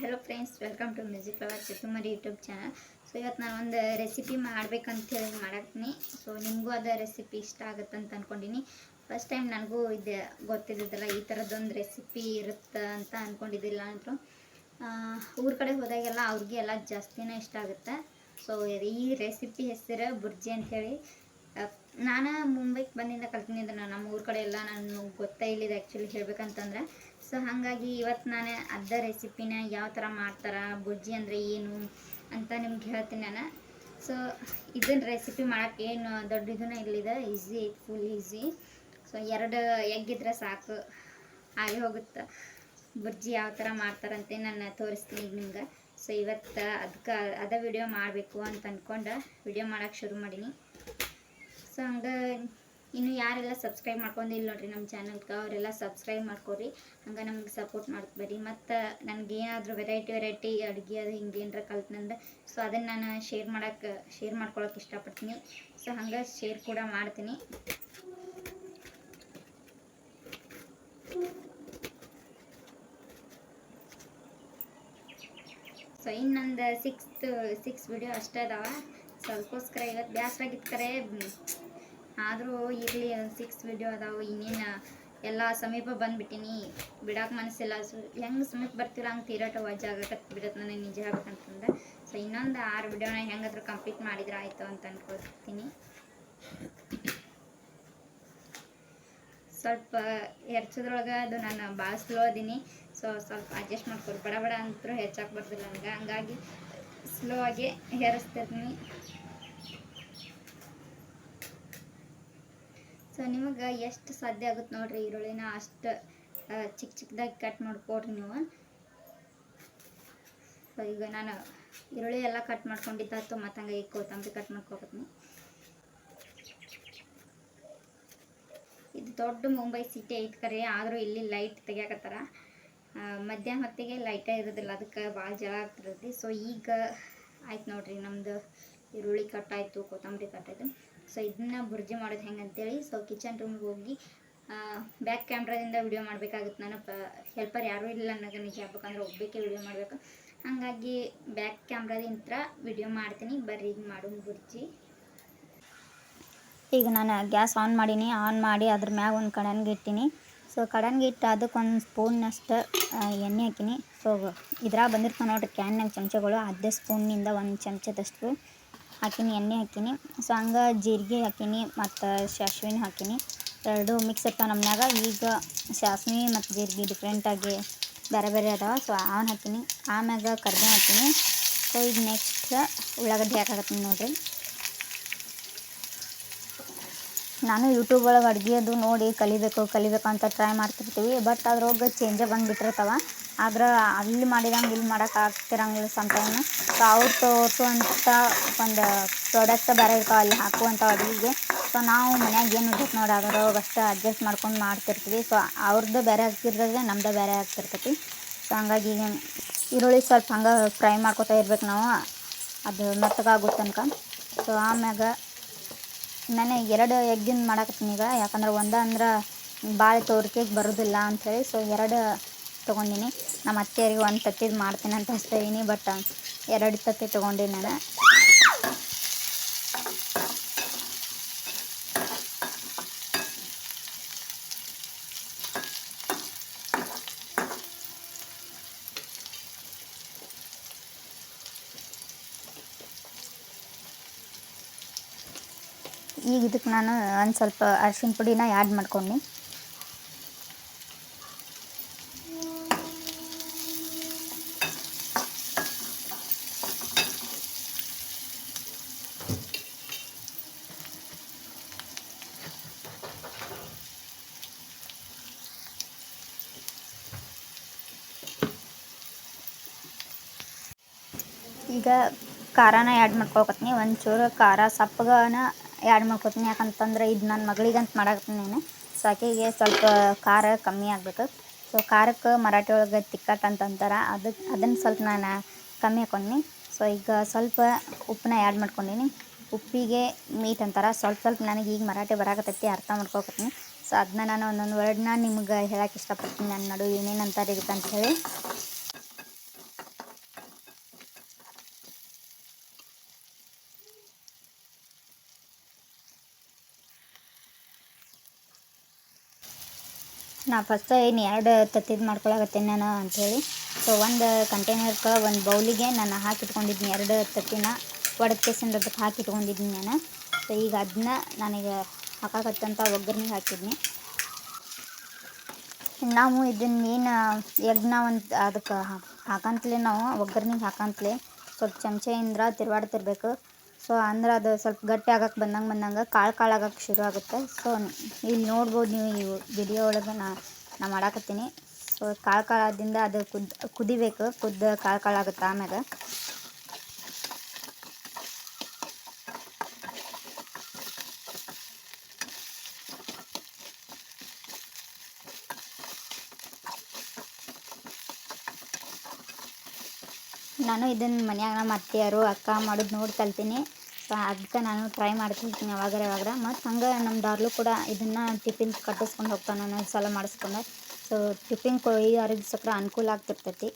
Hello friends, welcome to music lover ಚತುಮರಿ YouTube channel. So ಇವತ್ತು ನಾನು ಒಂದು ರೆಸಿಪಿ ಮಾಡ್ಬೇಕಂತೇಳಿ ಮಾಡಾಕ್ತೀನಿ. ಸೊ ನಿಮಗೂ ಅದ ರೆಸಿಪಿ ಇಷ್ಟ ಆಗುತ್ತೆ ಅಂತ ಅಂದ್ಕೊಂಡಿನಿ. ಫಸ್ಟ್ ಟೈಮ್ ನನಗೂ ಇದು ಗೊತ್ತಿದ್ದಿದ್ದಲ್ಲ, ಈ ಥರದ್ದೊಂದು ರೆಸಿಪಿ ಇರುತ್ತೆ ಅಂತ ಅಂದ್ಕೊಂಡಿದ್ದಿಲ್ಲ. ಅಂದರು ಊರ ಕಡೆ ಹೋದಾಗೆಲ್ಲ ಅವ್ರಿಗೆ ಎಲ್ಲ ಜಾಸ್ತಿನೇ ಇಷ್ಟ ಆಗುತ್ತೆ. ಸೊ ಈ ರೆಸಿಪಿ ಹೆಸರು ಬುರ್ಜಿ ಅಂಥೇಳಿ. ನಾನು ಮುಂಬೈಗೆ ಬಂದಿಂದ ಕಲ್ತಿನಿದ್ದೆ. ನಮ್ಮ ಊರ ಕಡೆ ಎಲ್ಲ ನಾನು ಗೊತ್ತೇ ಇಲ್ಲಿದೆ ಆ್ಯಕ್ಚುಲಿ ಹೇಳ್ಬೇಕಂತಂದ್ರೆ. ಸೊ ಹಾಗಾಗಿ ಇವತ್ತು ನಾನು ಅರ್ಧ ರೆಸಿಪಿನ ಯಾವ ಥರ ಮಾಡ್ತಾರೆ, ಬುರ್ಜಿ ಅಂದರೆ ಏನು ಅಂತ ನಿಮ್ಗೆ ಹೇಳ್ತೀನಿ ನಾನು. ಸೊ ಇದನ್ನು ರೆಸಿಪಿ ಮಾಡೋಕ್ಕೆ ಏನು ದೊಡ್ಡ ಇದನ್ನ ಇಲ್ಲಿದೆ, ಈಸಿ ಐತೆ, ಫುಲ್ ಈಸಿ. ಸೊ 2 ಎಗ್ ಇದ್ರೆ ಸಾಕು, ಆಗಿ ಹೋಗುತ್ತೆ. ಬುರ್ಜಿ ಯಾವ ಥರ ಮಾಡ್ತಾರಂತೆ ನಾನು ತೋರಿಸ್ತೀನಿ ಈಗ ನಿಮ್ಗೆ. ಸೊ ಇವತ್ತು ಅದ ವಿಡಿಯೋ ಮಾಡಬೇಕು ಅಂತ ಅಂದ್ಕೊಂಡು ವಿಡಿಯೋ ಮಾಡೋಕ್ಕೆ ಶುರು ಮಾಡೀನಿ. ಸೊ ಹಂಗೆ ಇನ್ನು ಯಾರೆಲ್ಲ ಸಬ್ಸ್ಕ್ರೈಬ್ ಮಾಡ್ಕೊಂಡಿಲ್ಲ ನೋಡ್ರಿ ನಮ್ಮ ಚಾನಲ್ಗೆ, ಅವರೆಲ್ಲ ಸಬ್ಸ್ಕ್ರೈಬ್ ಮಾಡ್ಕೊರಿ. ಹಂಗೆ ನಮ್ಗೆ ಸಪೋರ್ಟ್ ಮಾಡ್ಬೇಡಿ. ಮತ್ತು ನನಗೇನಾದರೂ ವೆರೈಟಿ ಅಡುಗೆ ಅದು ಹಿಂಗೇನಾರ ಕಲ್ತ್ನಂದ್ರೆ ಸೊ ಅದನ್ನು ನಾನು ಶೇರ್ ಮಾಡ್ಕೊಳಕ್ಕೆ ಇಷ್ಟಪಡ್ತೀನಿ. ಸೊ ಹಂಗೆ ಶೇರ್ ಕೂಡ ಮಾಡ್ತೀನಿ. ಸೊ ಇನ್ನೊಂದು 6 ವಿಡಿಯೋ ಅಷ್ಟೇ ಅದಾವ. ಸೊ ಅದಕ್ಕೋಸ್ಕರ ಇವತ್ತು ಬೇಸರಾಗಿತ್ತಾರೆ, ಆದರೂ ಇರಲಿ, 6 ವಿಡಿಯೋ ಅದಾವೆ. ಇನ್ನೇನು ಎಲ್ಲ ಸಮೀಪ ಬಂದುಬಿಟ್ಟಿನಿ, ಬಿಡೋಕೆ ಮನಸ್ಸಿಲ್ಲ. ಸೊ ಹೆಂಗೆ ಸಮೀಪ ಬರ್ತಿಲ್ಲ ಹಂಗೆ ತೀರಾಟ ವಜ್ಜಾಗಕ್ಕೆ ಬಿಡತ್ತೆ ನನಗೆ ನಿಜ ಆಗ್ಬೇಕಂತಂದ್ರೆ. ಸೊ ಇನ್ನೊಂದು 6 ವಿಡಿಯೋನ ಹೆಂಗಾದ್ರೂ ಕಂಪ್ಲೀಟ್ ಮಾಡಿದ್ರೆ ಆಯಿತು ಅಂತ ಅಂದ್ಕೊಳ್ತೀನಿ. ಸ್ವಲ್ಪ ಹೆರ್ಸೋದ್ರೊಳಗೆ ಅದು ನಾನು ಭಾಳ ಸ್ಲೋ ಅದೀನಿ. ಸೊ ಸ್ವಲ್ಪ ಅಡ್ಜಸ್ಟ್ ಮಾಡ್ಕೊರಿ, ಬಡ ಅಂತರೂ ಹೆಚ್ಚಾಗಿ ಬರ್ತಿಲ್ಲ ನನಗೆ. ಹಂಗಾಗಿ ಸ್ಲೋ ಆಗಿ ಹೆರಿಸ್ತಿರ್ತೀನಿ. ಸೊ ನಿಮಗೆ ಎಷ್ಟು ಸಾಧ್ಯ ಆಗುತ್ತೆ ನೋಡಿರಿ, ಈರುಳ್ಳಿನ ಅಷ್ಟು ಚಿಕ್ಕದಾಗಿ ಕಟ್ ಮಾಡ್ಕೊಡ್ರಿ ನೀವು. ಸೊ ಈಗ ನಾನು ಈರುಳ್ಳಿ ಎಲ್ಲ ಕಟ್ ಮಾಡ್ಕೊಂಡಿದ್ದಾಯ್ತು, ಮತ್ತು ಹಂಗೆ ಈಗ ಕೊತ್ತಂಬರಿ ಕಟ್ ಮಾಡ್ಕೊತೀನಿ. ಇದು ದೊಡ್ಡ ಮುಂಬೈ ಸಿಟಿ ಐತೆ ಕರೆ, ಆದರೂ ಇಲ್ಲಿ ಲೈಟ್ ತೆಗಿಯಾಕತ್ತಾರ. ಮಧ್ಯಾಹ್ನ ಹೊತ್ತಿಗೆ ಲೈಟೇ ಇರೋದಿಲ್ಲ, ಅದಕ್ಕೆ ಭಾಳ ಜಳ ಆಗ್ತಿರ್ತೈತಿ. ಸೊ ಈಗ ಆಯ್ತು ನೋಡಿರಿ, ನಮ್ಮದು ಈರುಳ್ಳಿ ಕಟ್ ಆಯಿತು, ಕೊತ್ತಂಬರಿ ಕಟ್ ಆಯಿತು. ಸೊ ಇದನ್ನ ಬುರ್ಜಿ ಮಾಡೋದು ಹೆಂಗೆ ಅಂತೇಳಿ ಸೊ ಕಿಚನ್ ರೂಮಿಗೆ ಹೋಗಿ ಬ್ಯಾಕ್ ಕ್ಯಾಮ್ರಾದಿಂದ ವಿಡಿಯೋ ಮಾಡಬೇಕಾಗುತ್ತೆ. ನಾನು ಹೆಲ್ಪರ್ ಯಾರೂ ಇಲ್ಲ ನನಗೆ, ನಿಜ ಹೇಳ್ಬೇಕಂದ್ರೆ ಒಬ್ಬಕ್ಕೆ ವಿಡಿಯೋ ಮಾಡಬೇಕು. ಹಾಗಾಗಿ ಬ್ಯಾಕ್ ಕ್ಯಾಮ್ರಾದಿಂದ ವಿಡಿಯೋ ಮಾಡ್ತೀನಿ. ಬರ್ರಿ ಈಗ ಮಾಡೋಣ ಬುರ್ಜಿ. ಈಗ ನಾನು ಗ್ಯಾಸ್ ಆನ್ ಮಾಡೀನಿ. ಆನ್ ಮಾಡಿ ಅದ್ರ ಮ್ಯಾಗ ಒಂದು ಕಡನ್ಗೆ ಇಟ್ಟಿನಿ. ಸೊ ಕಡನ್ಗೆ ಇಟ್ಟು ಅದಕ್ಕೊಂದು ಸ್ಪೂನ್ನಷ್ಟು ಎಣ್ಣೆ ಹಾಕಿನಿ. ಸೊ ಇದ್ರಾಗ ಬಂದಿರ್ತಾವೆ ನೋಡಿರಿ ಕ್ಯಾನ್ನಾಗ ಚಮಚಗಳು, ಅದೇ ಸ್ಪೂನ್ನಿಂದ 1 ಚಮಚದಷ್ಟು ಹಾಕಿನಿ, ಎಣ್ಣೆ ಹಾಕಿನಿ. ಸೊ ಹಂಗೆ ಜೀರಿಗೆ ಹಾಕಿನಿ ಮತ್ತು ಸಾಸ್ವೆನೂ ಹಾಕಿನಿ. 2 ಮಿಕ್ಸ್ ಇರ್ತಾವೆ ನಮ್ಮನ್ಯಾಗ. ಈಗ ಸಾಸ್ವೆ ಮತ್ತು ಜೀರಿಗೆ ಡಿಫ್ರೆಂಟಾಗಿ ಬೇರೆ ಅದಾವೆ. ಸೊ ಅವನ್ನ ಹಾಕಿನಿ. ಆಮ್ಯಾಗ ಕರ್ಬೇವು ಹಾಕಿನಿ. ಸೊ ಈಗ ನೆಕ್ಸ್ಟ್ ಉಳ್ಳಾಗಡ್ಡಿ ಹಾಕಾಕತ್ತೀನಿ ನೋಡಿರಿ. ನಾನು ಯೂಟ್ಯೂಬ್ ಒಳಗೆ ಅಡುಗೆ ಅದು ನೋಡಿ ಕಲಿಬೇಕು ಅಂತ ಟ್ರೈ ಮಾಡ್ತಿರ್ತೀವಿ. ಬಟ್ ಅದ್ರೊಳಗೆ ಚೇಂಜೇ ಬಂದುಬಿಟ್ಟಿರ್ತಾವೆ. ಆದ್ರೆ ಅಲ್ಲಿ ಮಾಡಿದಂಗೆ ಇಲ್ಲಿ ಮಾಡೋಕೆ ಆಗ್ತಿರಂಗಿಲ್ಲ ಸಮ್ಟೈಮ್. ಸೊ ಅವ್ರು ತೋರಿಸುವಂಥ ಒಂದು ಪ್ರಾಡಕ್ಟ್ ಬೇರೆ ಇರ್ತಾವೆ ಅಲ್ಲಿ ಹಾಕುವಂಥ ಅಡುಗೆಗೆ. ಸೊ ನಾವು ಮನ್ಯಾಗ ಏನು ಇರ್ತೈತೆ ನೋಡಿ ಅದ್ರೊಳಗೆ ಅಷ್ಟು ಅಡ್ಜಸ್ಟ್ ಮಾಡ್ಕೊಂಡು ಮಾಡ್ತಿರ್ತೀವಿ. ಸೊ ಅವ್ರದ್ದು ಬೇರೆ ಆಗ್ತಿರ್ತದೆ, ನಮ್ಮದು ಬೇರೆ ಆಗ್ತಿರ್ತೈತಿ. ಸೊ ಹಂಗಾಗಿ ಈರುಳ್ಳಿ ಸ್ವಲ್ಪ ಹಂಗೆ ಫ್ರೈ ಮಾಡ್ಕೊತಾ ಇರ್ಬೇಕು ನಾವು, ಅದು ಮೆತ್ತಗಾಗೋ ತನಕ. ಸೊ ಆಮ್ಯಾಗ ನಾನು 2 ಎಗ್ಗಿಂದ ಮಾಡಾಕತ್ತೀನಿ ಈಗ, ಯಾಕಂದ್ರೆ ಅಂದ್ರೆ ಭಾಳ ತೋರಿಕೆಗೆ ಬರೋದಿಲ್ಲ ಅಂಥೇಳಿ. ಸೊ 2 ತೊಗೊಂಡಿನಿ. ನಮ್ಮ ಅತ್ತೆಯರಿಗೆ 1 ತತ್ತಿದು ಮಾಡ್ತೀನಿ ಅಂತ ಹಚ್ತಾಯಿನಿ, ಬಟ್ 2 ತತ್ತಿ ತೊಗೊಂಡಿನಿ ನಾನು. ಈಗ ಇದಕ್ಕೆ ನಾನು ಒಂದು ಸ್ವಲ್ಪ ಅರಿಶಿನ ಪುಡಿನ ಆ್ಯಡ್ ಮಾಡ್ಕೊಂಡು ಈಗ ಖಾರನ ಆ್ಯಡ್ ಮಾಡ್ಕೊಳಕತ್ತೀನಿ. ಒಂಚೂರು ಖಾರ ಸಪ್ಪಗನ ಆ್ಯಡ್ ಮಾಡ್ಕೊತೀನಿ, ಯಾಕಂತಂದ್ರೆ ಇದು ನನ್ನ ಮಗಳಿಗಂತ ಮಾಡಾಕತ್ತೀನಿ ನಾನು. ಸೊ ಆಕೆಗೆ ಸ್ವಲ್ಪ ಖಾರ ಕಮ್ಮಿ ಆಗಬೇಕು. ಸೊ ಖಾರಕ್ಕೆ ಮರಾಠಿ ಒಳಗೆ ತಿಕ್ಕಟ್ ಅಂತಂತಾರೆ, ಅದನ್ನು ಸ್ವಲ್ಪ ನಾನು ಕಮ್ಮಿ ಹಾಕ್ಕೊಂಡ್ನಿ. ಸೊ ಈಗ ಸ್ವಲ್ಪ ಉಪ್ಪನ್ನ ಆ್ಯಡ್ ಮಾಡ್ಕೊಂಡೀನಿ. ಉಪ್ಪಿಗೆ ಮೀಟ್ ಅಂತಾರೆ. ಸ್ವಲ್ಪ ನನಗೆ ಈಗ ಮರಾಠಿ ಬರಾಕತ್ತೈತಿ, ಅರ್ಥ ಮಾಡ್ಕೊಳಕತ್ತೀನಿ. ಸೊ ಅದನ್ನ ನಾನು ಒಂದೊಂದು ವರ್ಡ್ನ ನಿಮ್ಗೆ ಹೇಳಕ್ಕೆ ಇಷ್ಟಪಡ್ತೀನಿ, ನನ್ನ ನಡು ಏನೇನು ಅಂತಾರೆ ಇದಕ್ಕೆ ಅಂಥೇಳಿ. ನಾ ಫಸ್ಟ್ ಏನು 2 ತತ್ತಿದು ಮಾಡ್ಕೊಳಕತ್ತೀನಿ ನಾನು ಅಂಥೇಳಿ. ಸೊ ಒಂದು ಕಂಟೈನರ್ಗೆ ಒಂದು ಬೌಲಿಗೆ ನಾನು ಹಾಕಿಟ್ಕೊಂಡಿದ್ದೀನಿ 2 ತತ್ತಿನ ಒಡೆದು ಕೇಸಿಂದ ಅದಕ್ಕೆ ಹಾಕಿಟ್ಕೊಂಡಿದ್ದೀನಿ ನಾನು. ಸೊ ಈಗ ಅದನ್ನ ನನಗೆ ಹಾಕಾಕತ್ತಂತ ಒಗ್ಗರ್ನಿಗೆ ಹಾಕಿದ್ನಿ. ನಾವು ಇದನ್ನ ಏನು ಎಗ್ನ ಒಂದು ಅದಕ್ಕೆ ಹಾಕಂತಲೇ ನಾವು ಒಗ್ಗರ್ನಿಗೆ ಹಾಕಂತಲೇ ಸ್ವಲ್ಪ ಚಮಚೆಯಿಂದ ತಿರುವಾಡ್ತಿರ್ಬೇಕು. ಸೊ ಅಂದ್ರೆ ಅದು ಸ್ವಲ್ಪ ಗಟ್ಟಿ ಆಗಕ್ಕೆ ಬಂದಂಗೆ ಕಾಳು ಆಗಕ್ಕೆ ಶುರು ಆಗುತ್ತೆ. ಸೊ ಇಲ್ಲಿ ನೋಡ್ಬೋದು ನೀವು ಈ ವಿಡಿಯೋ ಒಳಗೆ ನಾ ಮಾಡಾಕತ್ತೀನಿ. ಸೊ ಕಾಳದಿಂದ ಅದು ಕುದಿಬೇಕು, ಕಾಳು ಆಗುತ್ತೆ ಆಮ್ಯಾಗ. ನಾನು ಇದನ್ನು ಮನ್ಯಾಗ ನಮ್ಮ ಅತ್ತೆಯರು ಅಕ್ಕ ಮಾಡೋದು ನೋಡಿ ಕಲ್ತೀನಿ. ಸೊ ಅದಕ್ಕೆ ನಾನು ಟ್ರೈ ಮಾಡ್ತಿರ್ತೀನಿ ಯಾವಾಗಾರ. ಮತ್ತು ಹಂಗೆ ನಮ್ಮ ಡಾರ್ಲು ಕೂಡ ಇದನ್ನು ಟಿಫಿನ್ ಕಟ್ಟಿಸ್ಕೊಂಡು ಹೋಗ್ತಾನೆ ಒಂದೊಂದು ಸಲ ಮಾಡಿಸ್ಕೊಂಡು. ಸೊ ಟಿಫಿನ್ ಕೊಯ್ಯೋರಿಗೆ ಸಕ್ರ ಅನುಕೂಲ ಆಗ್ತಿರ್ತೈತಿ.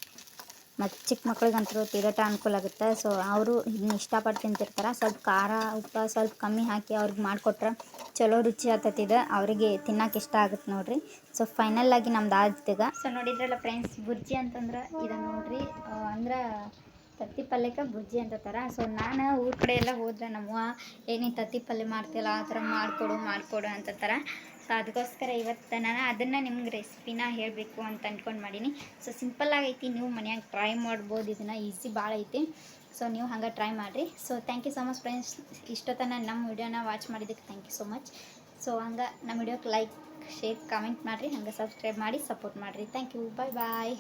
ಮತ್ತು ಚಿಕ್ಕ ಮಕ್ಳಿಗಂತೂ ತೀರಟ ಅನುಕೂಲ ಆಗುತ್ತೆ. ಸೊ ಅವರು ಇದನ್ನ ಇಷ್ಟಪಟ್ಟು ತಿಂತಿರ್ತಾರೆ. ಸ್ವಲ್ಪ ಖಾರ ಉಪ್ಪು ಸ್ವಲ್ಪ ಕಮ್ಮಿ ಹಾಕಿ ಅವ್ರಿಗೆ ಮಾಡಿಕೊಟ್ರೆ ಚಲೋ ರುಚಿ ಆಗ್ತೈತಿದೆ, ಅವರಿಗೆ ತಿನ್ನೋಕೆ ಇಷ್ಟ ಆಗುತ್ತೆ ನೋಡಿರಿ. ಸೊ ಫೈನಲ್ಲಾಗಿ ನಮ್ದು ಆಯ್ತೀಗ. ಸೊ ನೋಡಿದ್ರಲ್ಲ ಫ್ರೆಂಡ್ಸ್, ಬುರ್ಜಿ ಅಂತಂದ್ರೆ ಇದನ್ನು ನೋಡಿರಿ, ಅಂದ್ರೆ ತತ್ತಿ ಪಲ್ಯಕ್ಕೆ ಬುರ್ಜಿ ಅಂತತಾರೆ. ಸೊ ನಾನು ಊರ ಕಡೆ ಎಲ್ಲ ಹೋದ್ರೆ ನಮ್ಮವ್ವ ಏನೇ ತತ್ತಿ ಪಲ್ಯ ಮಾಡ್ತಿಲ್ಲ ಆ ಥರ ಮಾಡಿಕೊಡು ಅಂತತಾರೆ. ಸೊ ಅದಕ್ಕೋಸ್ಕರ ಇವತ್ತು ನಾನು ಅದನ್ನು ನಿಮ್ಗೆ ರೆಸಿಪಿನ ಹೇಳಬೇಕು ಅಂತ ಅಂದ್ಕೊಂಡು ಮಾಡೀನಿ. ಸೊ ಸಿಂಪಲ್ಲಾಗೈತಿ, ನೀವು ಮನ್ಯಾಗ ಟ್ರೈ ಮಾಡ್ಬೋದು. ಇದನ್ನು ಈಸಿ ಭಾಳ ಐತಿ. ಸೊ ನೀವು ಹಂಗೆ ಟ್ರೈ ಮಾಡಿರಿ. So thank you so much friends, ಇಷ್ಟೊತ್ತನ ನಮ್ಮ ವಿಡಿಯೋನ ವಾಚ್ ಮಾಡಿದ್ದಕ್ಕೆ thank you so much. So ಹಂಗೆ ನಮ್ಮ ವಿಡಿಯೋಕ್ಕೆ ಲೈಕ್ ಶೇರ್ ಕಾಮೆಂಟ್ ಮಾಡಿರಿ, ಹಂಗೆ ಸಬ್ಸ್ಕ್ರೈಬ್ ಮಾಡಿ ಸಪೋರ್ಟ್ ಮಾಡಿರಿ. Thank you, bye.